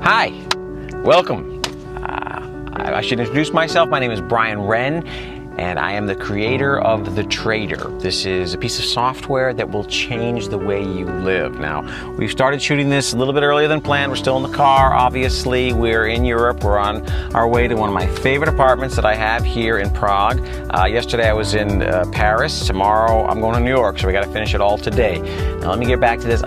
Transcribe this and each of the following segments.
Hi, welcome. I should introduce myself. My name is Brian Wren, and I am the creator of The Trader. This is a piece of software that will change the way you live. Now, we've started shooting this a little bit earlier than planned. We're still in the car, obviously. We're in Europe. We're on our way to one of my favorite apartments that I have here in Prague. Yesterday I was in Paris. Tomorrow I'm going to New York, so we got to finish it all today. Now, let me get back to this.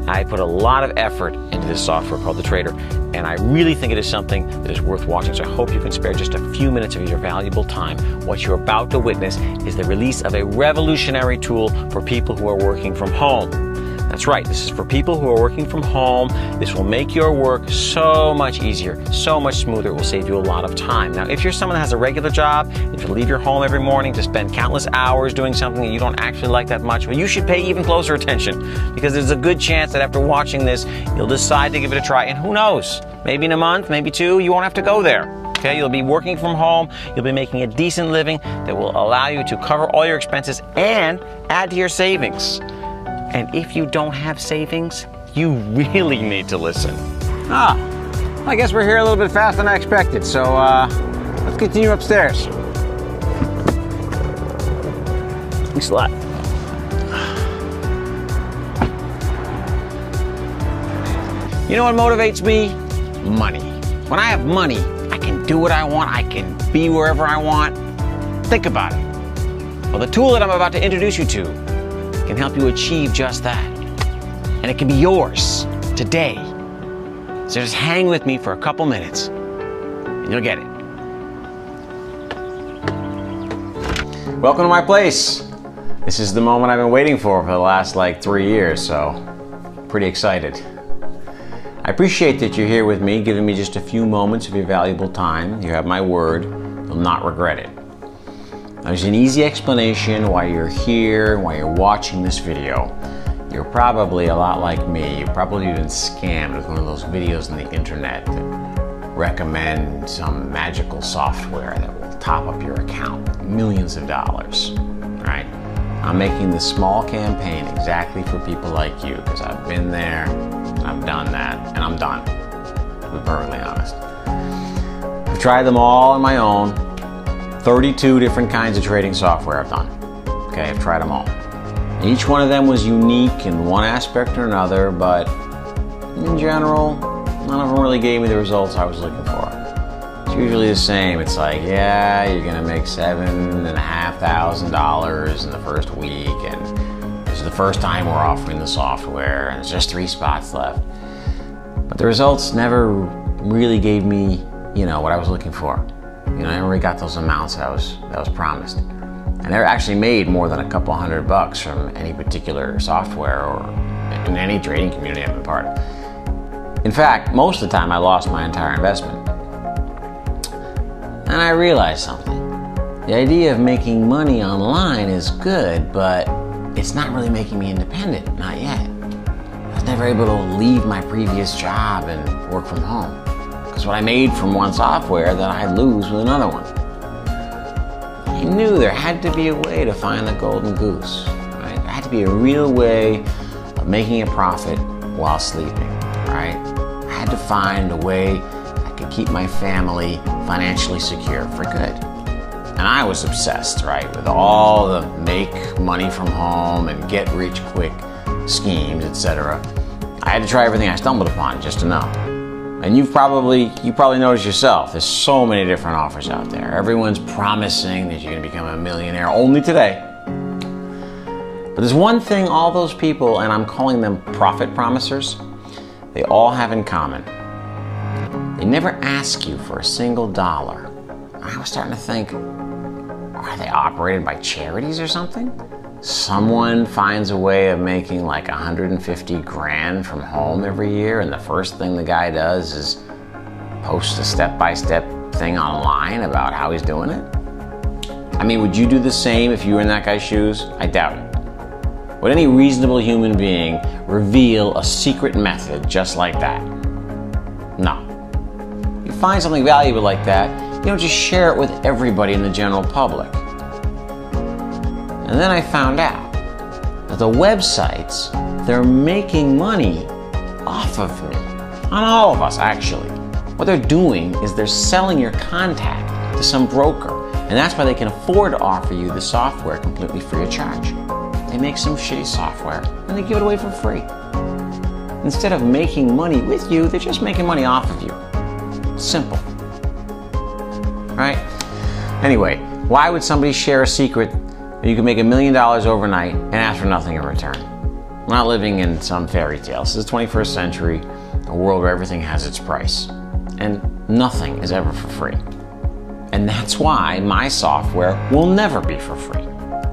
I put a lot of effort into this software called The Trader, and I really think it is something that is worth watching, so I hope you can spare just a few minutes of your valuable time. What you're about to witness is the release of a revolutionary tool for people who are working from home. That's right, this is for people who are working from home. This will make your work so much easier, so much smoother. It will save you a lot of time. Now, if you're someone that has a regular job, if you leave your home every morning to spend countless hours doing something that you don't actually like that much, well, you should pay even closer attention, because there's a good chance that after watching this, you'll decide to give it a try. And who knows, maybe in a month, maybe two, you won't have to go there. Okay, you'll be working from home, you'll be making a decent living that will allow you to cover all your expenses and add to your savings. And if you don't have savings, you really need to listen. I guess we're here a little bit faster than I expected, so let's continue upstairs. Thanks a lot. You know what motivates me? Money. When I have money, I can do what I want, I can be wherever I want. Think about it. Well, the tool that I'm about to introduce you to can help you achieve just that. And it can be yours today. So just hang with me for a couple minutes and you'll get it. Welcome to my place. This is the moment I've been waiting for the last 3 years, so pretty excited. I appreciate that you're here with me, giving me just a few moments of your valuable time. You have my word, you'll not regret it. There's an easy explanation why you're here, why you're watching this video. You're probably a lot like me. You've probably been scammed with one of those videos on the internet that recommend some magical software that will top up your account with millions of dollars, right? I'm making this small campaign exactly for people like you, because I've been there, I've done that, and I'm done, to be perfectly honest. I've tried them all on my own. 32 different kinds of trading software I've done. Okay, I've tried them all. And each one of them was unique in one aspect or another, but in general, none of them really gave me the results I was looking for. It's usually the same. It's like, yeah, you're gonna make $7,500 in the first week, and this is the first time we're offering the software, and there's just 3 spots left. But the results never really gave me, what I was looking for. I never really got those amounts that was promised. I never actually made more than a couple $100 from any particular software or in any trading community I've been part of. In fact, most of the time I lost my entire investment. And I realized something. The idea of making money online is good, but it's not really making me independent, not yet. I was never able to leave my previous job and work from home. Because what I made from one software that I'd lose with another one. I knew there had to be a way to find the golden goose, right? There had to be a real way of making a profit while sleeping, right? I had to find a way I could keep my family financially secure for good. And I was obsessed, right, with all the make money from home and get rich quick schemes, etc. I had to try everything I stumbled upon just to know. And you probably noticed yourself, there's so many different offers out there. Everyone's promising that you're gonna become a millionaire only today. But there's one thing all those people, and I'm calling them profit promisers, they all have in common. They never ask you for a single dollar. I was starting to think, are they operated by charities or something? Someone finds a way of making 150 grand from home every year, and the first thing the guy does is post a step-by-step thing online about how he's doing it? I mean, would you do the same if you were in that guy's shoes? I doubt it. Would any reasonable human being reveal a secret method just like that? No. If you find something valuable like that, you don't just share it with everybody in the general public. And then I found out that the websites, they're making money off of me. on all of us actually. What they're doing is they're selling your contact to some broker, and that's why they can afford to offer you the software completely free of charge. They make some shitty software and they give it away for free. Instead of making money with you, they're just making money off of you. Simple. Right? Anyway, why would somebody share a secret that you can make $1 million overnight and ask for nothing in return? We're not living in some fairy tale. This is the 21st century, a world where everything has its price. And nothing is ever for free. And that's why my software will never be for free.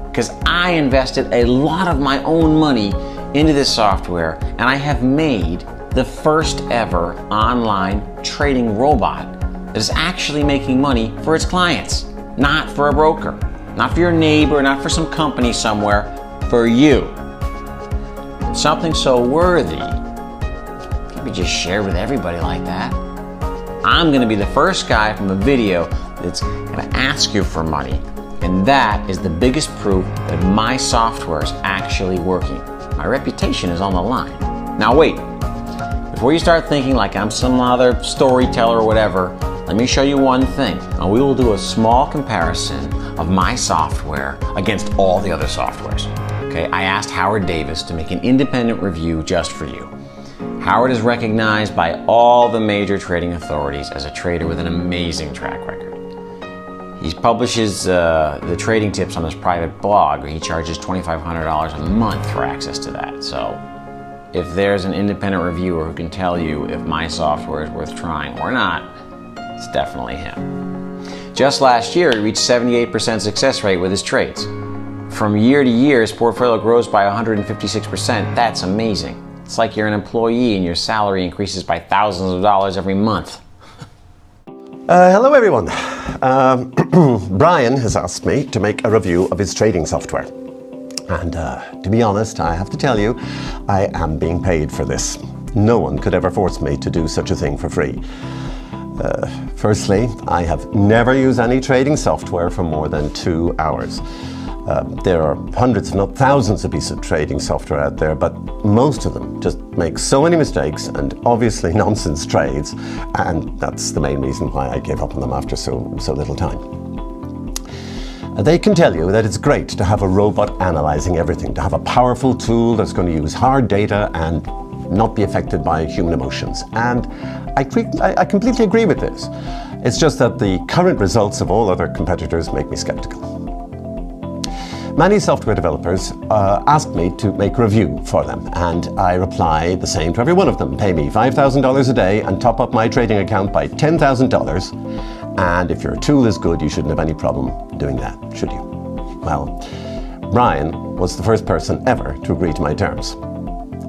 Because I invested a lot of my own money into this software, and I have made the first ever online trading robot that is actually making money for its clients, not for a broker, not for your neighbor, not for some company somewhere, for you. Something so worthy can't be just shared with everybody like that. I'm going to be the first guy from a video that's going to ask you for money, and that is the biggest proof that my software is actually working. My reputation is on the line. Now wait, before you start thinking like I'm some other storyteller or whatever, let me show you one thing. Now we will do a small comparison of my software against all the other softwares. Okay, I asked Howard Davis to make an independent review just for you. Howard is recognized by all the major trading authorities as a trader with an amazing track record. He publishes the trading tips on his private blog. He charges $2,500 a month for access to that. So if there's an independent reviewer who can tell you if my software is worth trying or not, it's definitely him. Just last year, he reached 78% success rate with his trades. From year to year, his portfolio grows by 156%. That's amazing. It's like you're an employee and your salary increases by thousands of dollars every month. Hello everyone. Brian has asked me to make a review of his trading software. And to be honest, I have to tell you, I am being paid for this. No one could ever force me to do such a thing for free. Firstly, I have never used any trading software for more than 2 hours. There are hundreds, if not thousands, of pieces of trading software out there, but most of them just make so many mistakes and obviously nonsense trades, and that's the main reason why I gave up on them after so little time. They can tell you that it's great to have a robot analyzing everything, to have a powerful tool that's going to use hard data and not be affected by human emotions. And I completely agree with this. It's just that the current results of all other competitors make me skeptical. Many software developers ask me to make a review for them, and I reply the same to every one of them. Pay me $5,000 a day and top up my trading account by $10,000. And if your tool is good, you shouldn't have any problem doing that, should you? Well, Brian was the first person ever to agree to my terms.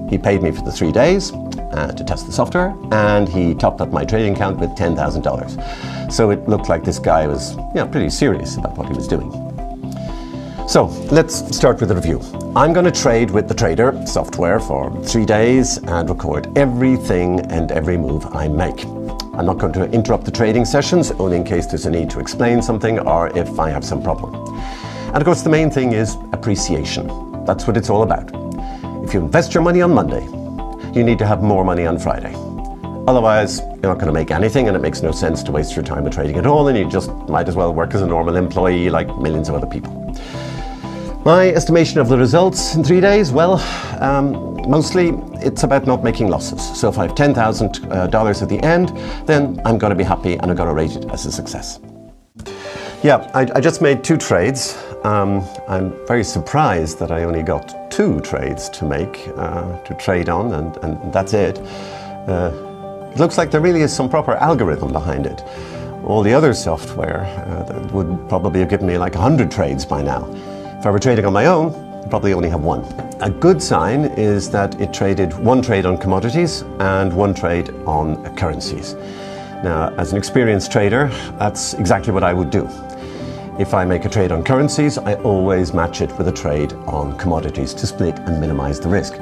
He paid me for the 3 days to test the software, and he topped up my trading account with $10,000. So it looked like this guy was pretty serious about what he was doing. So let's start with the review. I'm going to trade with the Trader software for 3 days and record everything and every move I make. I'm not going to interrupt the trading sessions, only in case there's a need to explain something or if I have some problem. And of course the main thing is appreciation. That's what it's all about. If you invest your money on Monday, you need to have more money on Friday. Otherwise, you're not going to make anything, and it makes no sense to waste your time with trading at all, and you just might as well work as a normal employee like millions of other people. My estimation of the results in 3 days, well, mostly it's about not making losses. So if I have $10,000 at the end, then I'm going to be happy and I'm going to rate it as a success. Yeah, I just made 2 trades. I'm very surprised that I only got 2 trades to make, to trade on, and that's it. It looks like there really is some proper algorithm behind it. All the other software that would probably have given me like 100 trades by now. If I were trading on my own, I'd probably only have 1. A good sign is that it traded 1 trade on commodities and 1 trade on currencies. Now, as an experienced trader, that's exactly what I would do. If I make a trade on currencies, I always match it with a trade on commodities to split and minimize the risk.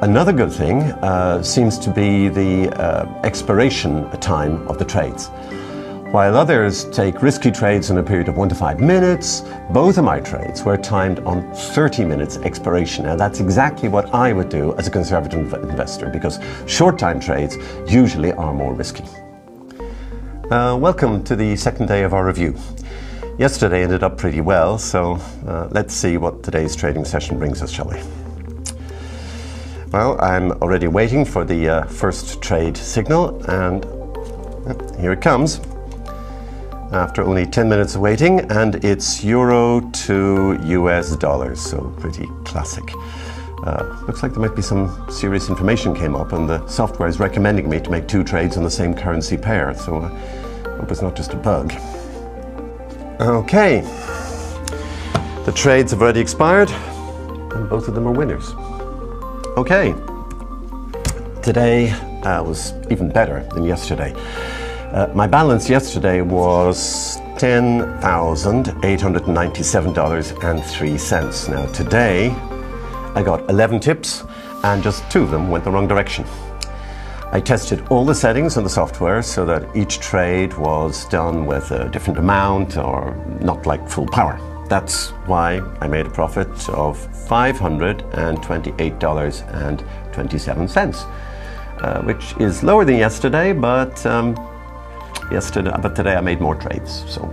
Another good thing seems to be the expiration time of the trades. While others take risky trades in a period of 1 to 5 minutes, both of my trades were timed on 30 minutes expiration. Now that's exactly what I would do as a conservative investor, because short time trades usually are more risky. Welcome to the second day of our review. Yesterday ended up pretty well, so let's see what today's trading session brings us, shall we? Well, I'm already waiting for the first trade signal, and here it comes. After only 10 minutes of waiting, and it's euro to US dollars, so pretty classic. Looks like there might be some serious information came up, and the software is recommending me to make 2 trades on the same currency pair, so I hope it's not just a bug. Okay, the trades have already expired, and both of them are winners. Okay, today was even better than yesterday. My balance yesterday was $10,897.03. Now today I got 11 tips and just 2 of them went the wrong direction. I tested all the settings on the software so that each trade was done with a different amount or not like full power. That's why I made a profit of $528.27, which is lower than yesterday, but today I made more trades. So,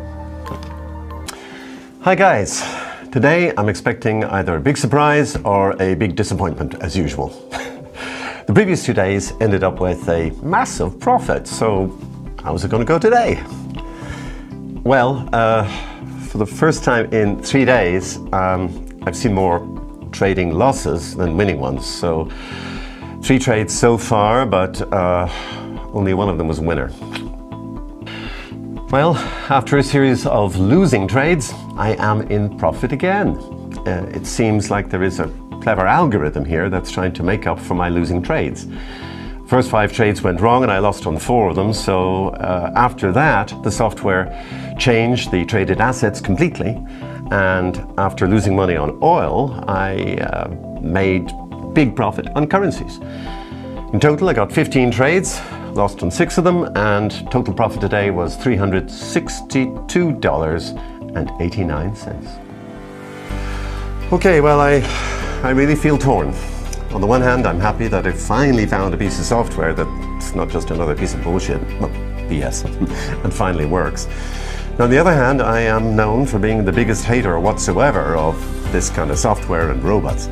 hi guys. Today I'm expecting either a big surprise or a big disappointment, as usual. The previous 2 days ended up with a massive profit, so how's it going to go today? Well, for the first time in 3 days, I've seen more trading losses than winning ones. So 3 trades so far, but only one of them was a winner. Well, after a series of losing trades, I am in profit again. It seems like there is a clever algorithm here that's trying to make up for my losing trades. First 5 trades went wrong and I lost on 4 of them, so after that the software changed the traded assets completely, and after losing money on oil, I made big profit on currencies. In total I got 15 trades, lost on 6 of them, and total profit today was $362.89. Okay, well, I really feel torn. On the one hand, I'm happy that I finally found a piece of software that's not just another piece of bullshit, well, BS, and finally works. Now, on the other hand, I am known for being the biggest hater whatsoever of this kind of software and robots.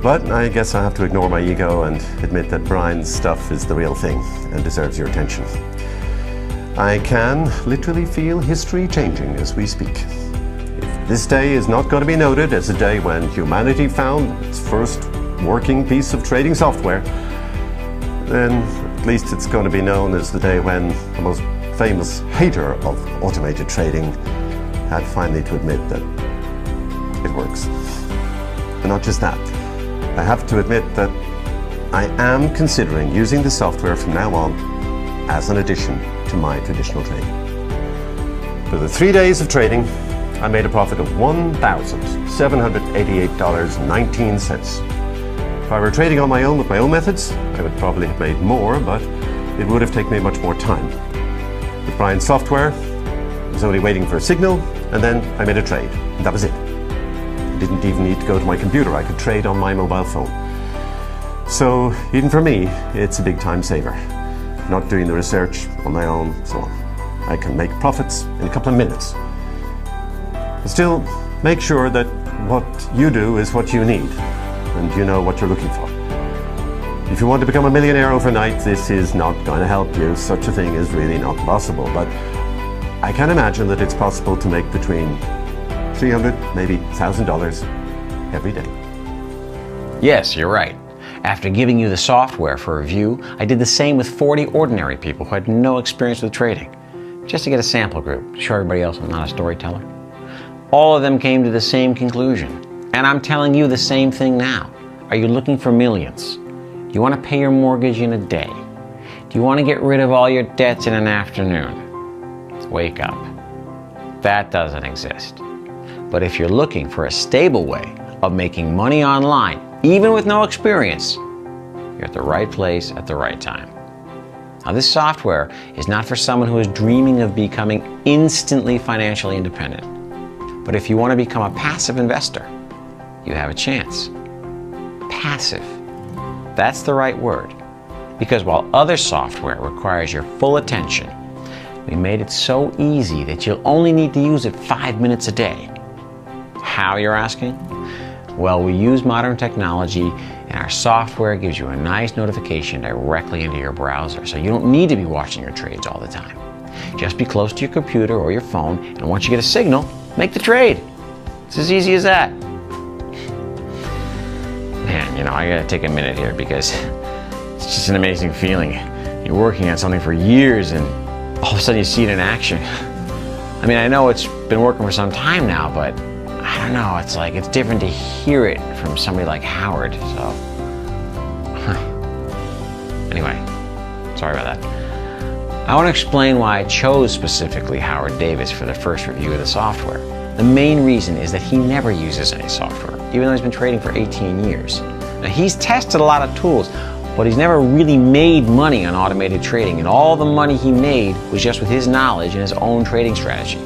But I guess I have to ignore my ego and admit that Brian's stuff is the real thing and deserves your attention. I can literally feel history changing as we speak. If this day is not going to be noted as a day when humanity found its first working piece of trading software, then at least it's going to be known as the day when the most famous hater of automated trading had finally to admit that it works. And not just that. I have to admit that I am considering using the software from now on as an addition to my traditional trading. For the 3 days of trading, I made a profit of $1,788.19. If I were trading on my own with my own methods, I would probably have made more, but it would have taken me much more time. With Brian's software, I was only waiting for a signal, and then I made a trade, and that was it. I didn't even need to go to my computer. I could trade on my mobile phone. So even for me, it's a big time saver. Not doing the research on my own, so on. I can make profits in a couple of minutes. But still, make sure that what you do is what you need, and you know what you're looking for. If you want to become a millionaire overnight, this is not going to help you. Such a thing is really not possible, but I can imagine that it's possible to make between $300, maybe $1,000 every day. Yes, you're right. After giving you the software for review, I did the same with 40 ordinary people who had no experience with trading, just to get a sample group, to show everybody else I'm not a storyteller. All of them came to the same conclusion, and I'm telling you the same thing now. Are you looking for millions? Do you want to pay your mortgage in a day? Do you want to get rid of all your debts in an afternoon? Wake up. That doesn't exist. But if you're looking for a stable way of making money online, even with no experience, you're at the right place at the right time. Now, this software is not for someone who is dreaming of becoming instantly financially independent. But if you want to become a passive investor, you have a chance. Passive. That's the right word. Because while other software requires your full attention, we made it so easy that you'll only need to use it 5 minutes a day. How, you're asking? Well, we use modern technology, and our software gives you a nice notification directly into your browser, so you don't need to be watching your trades all the time. Just be close to your computer or your phone, and once you get a signal, make the trade. It's as easy as that. Man, you know, I gotta take a minute here because it's just an amazing feeling. You're working on something for years, and all of a sudden you see it in action. I mean, I know it's been working for some time now, but I don't know, it's like, it's different to hear it from somebody like Howard, so. Anyway, sorry about that. I want to explain why I chose specifically Howard Davis for the first review of the software. The main reason is that he never uses any software, even though he's been trading for 18 years. Now, he's tested a lot of tools, but he's never really made money on automated trading, and all the money he made was just with his knowledge and his own trading strategy.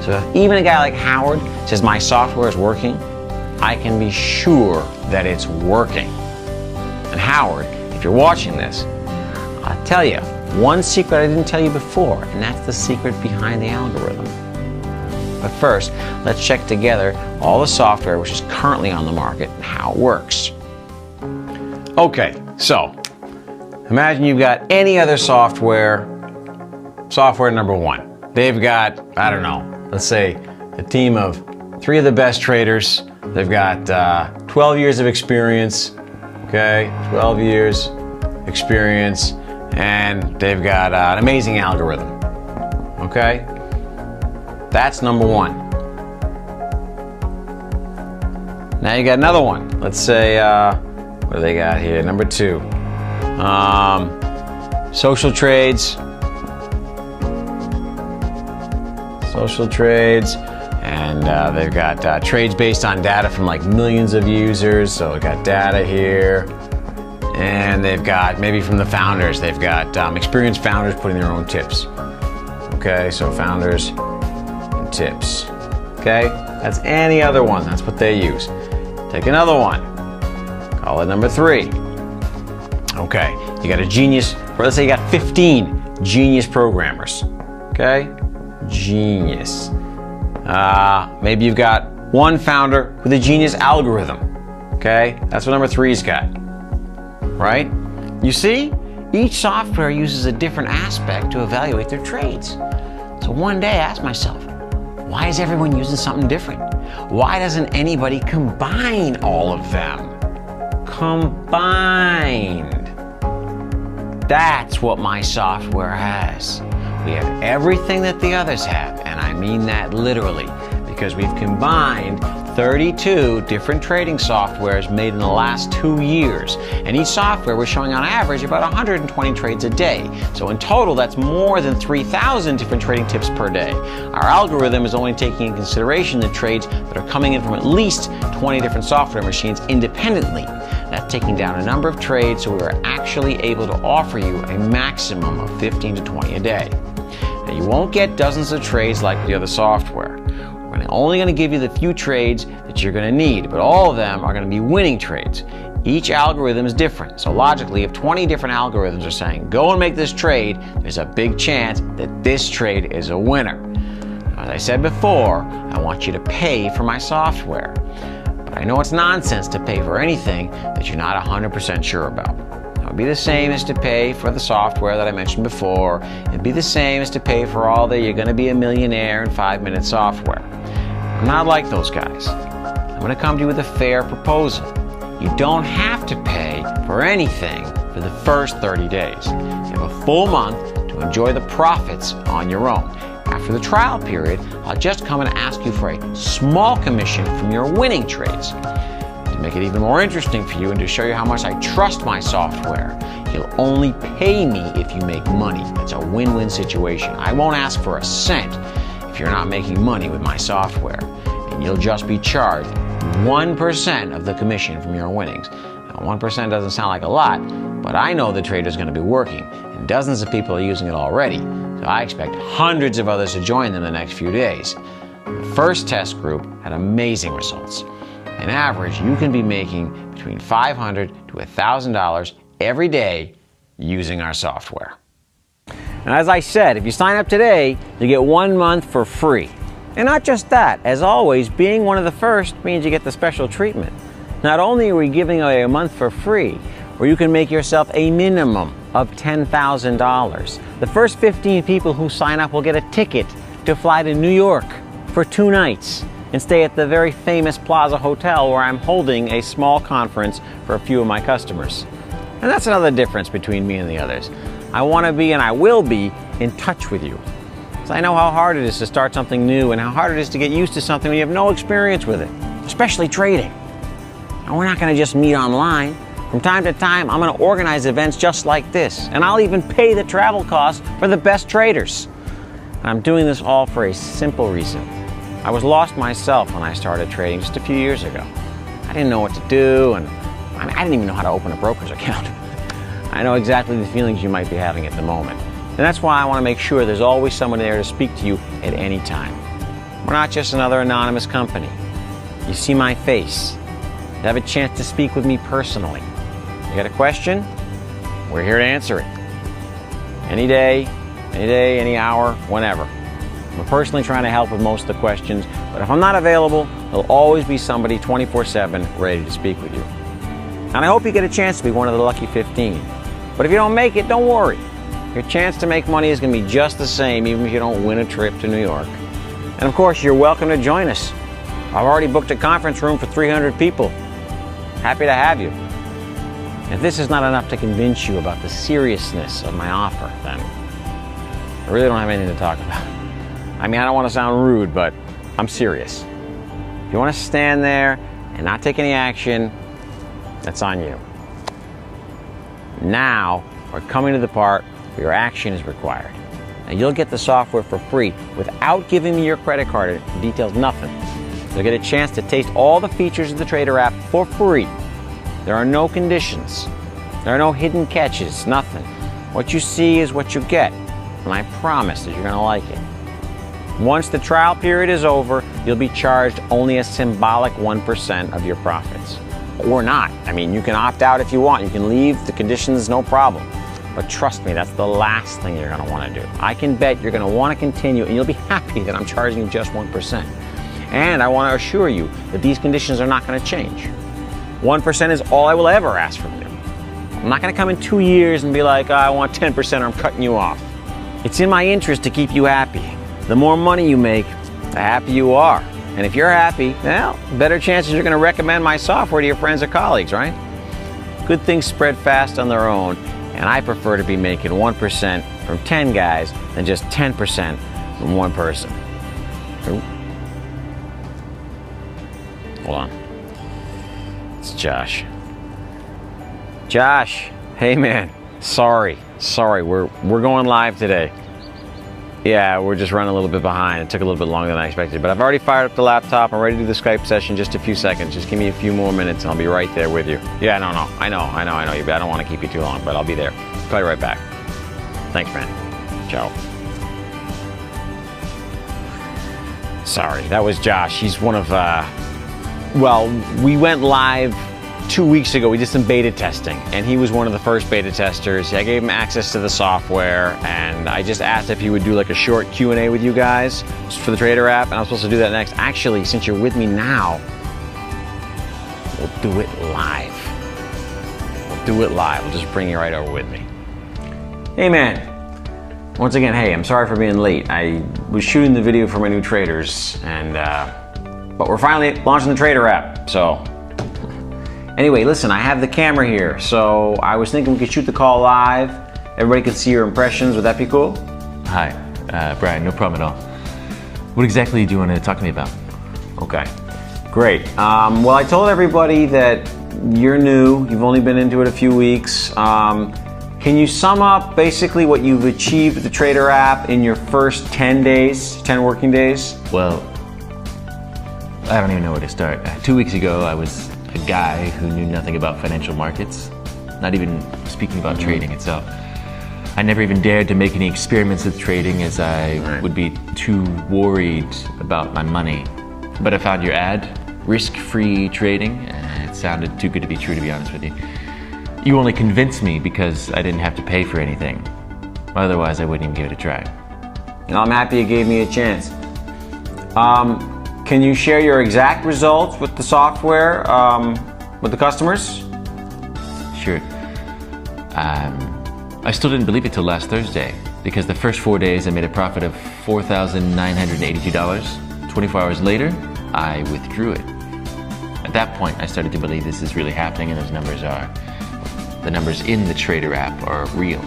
So if even a guy like Howard says my software is working, I can be sure that it's working. And Howard, if you're watching this, I'll tell you one secret I didn't tell you before, and that's the secret behind the algorithm. But first, let's check together all the software which is currently on the market and how it works. Okay, so imagine you've got any other software number one. They've got, I don't know, let's say a team of 3 of the best traders. They've got 12 years of experience, okay? 12 years experience, and they've got an amazing algorithm, okay? That's number one. Now you got another one. Let's say, what do they got here? Number 2. Social trades. Social trades, and they've got trades based on data from like millions of users, so we've got data here, and they've got maybe from the founders, they've got experienced founders putting their own tips. Okay, so founders and tips. Okay, that's any other one, that's what they use. Take another one, call it number 3. Okay, you got a genius, or let's say you got 15 genius programmers. Okay, genius. Maybe you've got one founder with a genius algorithm. Okay, that's what number 3's got. Right? You see, each software uses a different aspect to evaluate their trades. So one day I asked myself, why is everyone using something different? Why doesn't anybody combine all of them? Combined. That's what my software has. We have everything that the others have, and I mean that literally, because we've combined 32 different trading softwares made in the last 2 years, and each software was showing on average about 120 trades a day. So in total, that's more than 3,000 different trading tips per day. Our algorithm is only taking into consideration the trades that are coming in from at least 20 different software machines independently. That's taking down a number of trades, so we are actually able to offer you a maximum of 15 to 20 a day. Now, you won't get dozens of trades like the other software. We're only going to give you the few trades that you're going to need, but all of them are going to be winning trades. Each algorithm is different, so logically, if 20 different algorithms are saying, go and make this trade, there's a big chance that this trade is a winner. Now, as I said before, I want you to pay for my software. But I know it's nonsense to pay for anything that you're not 100% sure about. It would be the same as to pay for the software that I mentioned before. It'd be the same as to pay for all the you're going to be a millionaire in 5-minute software. I'm not like those guys. I'm going to come to you with a fair proposal. You don't have to pay for anything for the first 30 days. You have a full month to enjoy the profits on your own. After the trial period, I'll just come and ask you for a small commission from your winning trades. To make it even more interesting for you and to show you how much I trust my software, you'll only pay me if you make money. It's a win-win situation. I won't ask for a cent if you're not making money with my software, and you'll just be charged 1% of the commission from your winnings. Now, 1% doesn't sound like a lot, but I know the trader's going to be working, and dozens of people are using it already, so I expect hundreds of others to join them in the next few days. The first test group had amazing results. On average, you can be making between $500 to $1,000 every day using our software. And as I said, if you sign up today, you get 1 month for free. And not just that, as always, being one of the first means you get the special treatment. Not only are we giving away a month for free, where you can make yourself a minimum of $10,000. The first 15 people who sign up will get a ticket to fly to New York for 2 nights and stay at the very famous Plaza Hotel where I'm holding a small conference for a few of my customers. And that's another difference between me and the others. I want to be, and I will be, in touch with you. Because I know how hard it is to start something new and how hard it is to get used to something when you have no experience with it, especially trading. And we're not going to just meet online. From time to time, I'm going to organize events just like this, and I'll even pay the travel costs for the best traders. And I'm doing this all for a simple reason. I was lost myself when I started trading just a few years ago. I didn't know what to do, and I didn't even know how to open a broker's account. I know exactly the feelings you might be having at the moment. And that's why I want to make sure there's always someone there to speak to you at any time. We're not just another anonymous company. You see my face. You have a chance to speak with me personally. You got a question? We're here to answer it. Any day, any hour, whenever. We're personally trying to help with most of the questions, but if I'm not available, there'll always be somebody 24/7 ready to speak with you. And I hope you get a chance to be one of the lucky 15. But if you don't make it, don't worry. Your chance to make money is going to be just the same, even if you don't win a trip to New York. And of course, you're welcome to join us. I've already booked a conference room for 300 people. Happy to have you. If this is not enough to convince you about the seriousness of my offer, then I really don't have anything to talk about. I mean, I don't want to sound rude, but I'm serious. If you want to stand there and not take any action, that's on you. Now, we're coming to the part where your action is required. And you'll get the software for free without giving me your credit card details, nothing. You'll get a chance to taste all the features of the Trader app for free. There are no conditions. There are no hidden catches, nothing. What you see is what you get, and I promise that you're going to like it. Once the trial period is over, you'll be charged only a symbolic 1% of your profits. Or not. I mean, you can opt out if you want. You can leave the conditions, no problem. But trust me, that's the last thing you're going to want to do. I can bet you're going to want to continue, and you'll be happy that I'm charging you just 1%. And I want to assure you that these conditions are not going to change. 1% is all I will ever ask from you. I'm not going to come in 2 years and be like, oh, I want 10% or I'm cutting you off. It's in my interest to keep you happy. The more money you make, the happier you are. And if you're happy, well, better chances you're going to recommend my software to your friends or colleagues, right? Good things spread fast on their own, and I prefer to be making 1% from 10 guys than just 10% from one person. Ooh. Hold on. It's Josh. Josh, hey man, sorry, we're going live today. Yeah, we're just running a little bit behind. It took a little bit longer than I expected, but I've already fired up the laptop. I'm ready to do the Skype session. Just a few seconds. Just give me a few more minutes and I'll be right there with you. Yeah, no, I know. I don't want to keep you too long, but I'll be there. Call you right back. Thanks, man. Ciao. Sorry, that was Josh. He's one of, well, we went live 2 weeks ago. We did some beta testing, and he was one of the first beta testers. I gave him access to the software, and I just asked if he would do like a short Q&A with you guys for the Trader app, and I was supposed to do that next. Actually, since you're with me now, we'll do it live. We'll just bring you right over with me. Hey man, once again, hey, I'm sorry for being late. I was shooting the video for my new traders, and but we're finally launching the Trader app, so. Anyway, listen, I have the camera here, so I was thinking we could shoot the call live. Everybody could see your impressions. Would that be cool? Hi, Brian, no problem at all. What exactly do you want to talk to me about? Okay, great. Well, I told everybody that you're new. You've only been into it a few weeks. Can you sum up basically what you've achieved with the Trader app in your first 10 days, 10 working days? Well, I don't even know where to start. 2 weeks ago, I was a guy who knew nothing about financial markets, not even speaking about trading itself. I I never even dared to make any experiments with trading as I would be too worried about my money. But I found your ad, risk-free trading, and it sounded too good to be true, to be honest with you. You only convinced me because I didn't have to pay for anything. Otherwise, I wouldn't even give it a try. And I'm happy you gave me a chance. Can you share your exact results with the software, with the customers? Sure. I still didn't believe it till last Thursday, because the first 4 days I made a profit of $4,982. 24 hours later, I withdrew it. At that point, I started to believe this is really happening, and the numbers in the Trader app are real.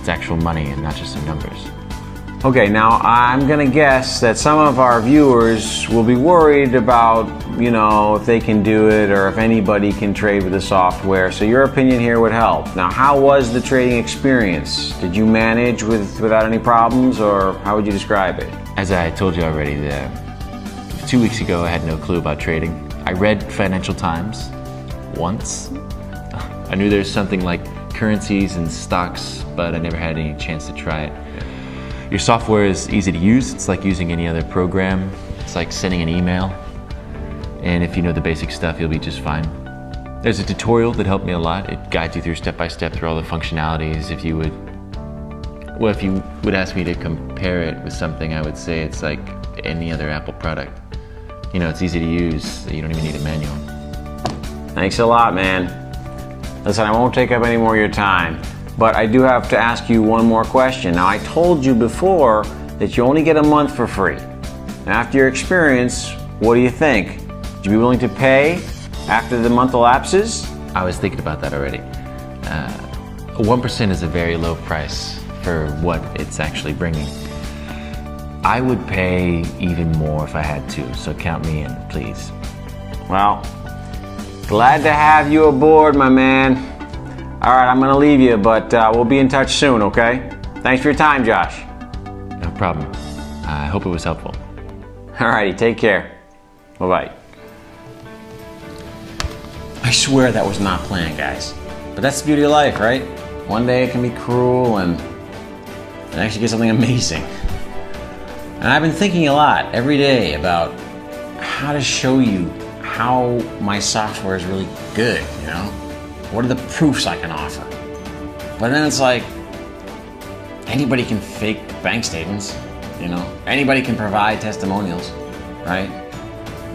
It's actual money and not just some numbers. Okay, now I'm gonna guess that some of our viewers will be worried about, if they can do it or if anybody can trade with the software. So your opinion here would help. Now, how was the trading experience? Did you manage without any problems, or how would you describe it? As I told you already, 2 weeks ago I had no clue about trading. I read Financial Times once. I knew there's something like currencies and stocks, but I never had any chance to try it. Your software is easy to use. It's like using any other program. It's like sending an email. And if you know the basic stuff, you'll be just fine. There's a tutorial that helped me a lot. It guides you through step by step through all the functionalities. If you would ask me to compare it with something, I would say it's like any other Apple product. It's easy to use. You don't even need a manual. Thanks a lot, man. Listen, I won't take up any more of your time, but I do have to ask you one more question. Now, I told you before that you only get a month for free. After your experience, what do you think? Would you be willing to pay after the month elapses? I was thinking about that already. 1% is a very low price for what it's actually bringing. I would pay even more if I had to, so count me in, please. Well, glad to have you aboard, my man. All right, I'm gonna leave you, but we'll be in touch soon, okay? Thanks for your time, Josh. No problem. I hope it was helpful. All righty, take care. Bye-bye. I swear that was not planned, guys. But that's the beauty of life, right? One day it can be cruel and actually get something amazing. And I've been thinking a lot every day about how to show you how my software is really good, What are the proofs I can offer? But then it's like, anybody can fake bank statements, Anybody can provide testimonials, right?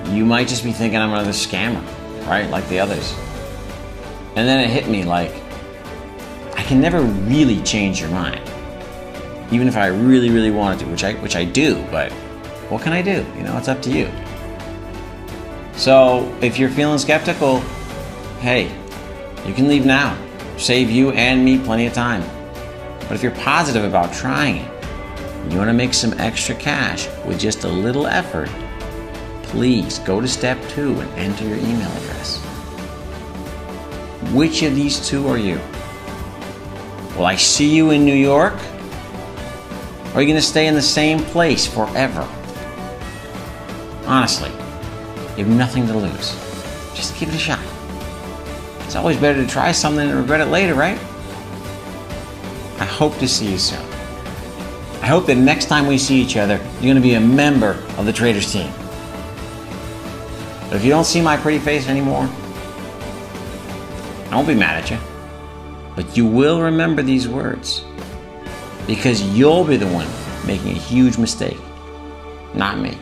You might just be thinking I'm another scammer, right? Like the others. And then it hit me like, I can never really change your mind. Even if I really, really wanted to, which I do, but what can I do? It's up to you. So if you're feeling skeptical, hey, you can leave now. Save you and me plenty of time. But if you're positive about trying it, and you want to make some extra cash with just a little effort, please go to step 2 and enter your email address. Which of these two are you? Will I see you in New York? Or are you going to stay in the same place forever? Honestly, you have nothing to lose. Just give it a shot. It's always better to try something and regret it later, right? I hope to see you soon. I hope that next time we see each other, you're going to be a member of the Traders team. But if you don't see my pretty face anymore, I won't be mad at you. But you will remember these words. Because you'll be the one making a huge mistake, not me.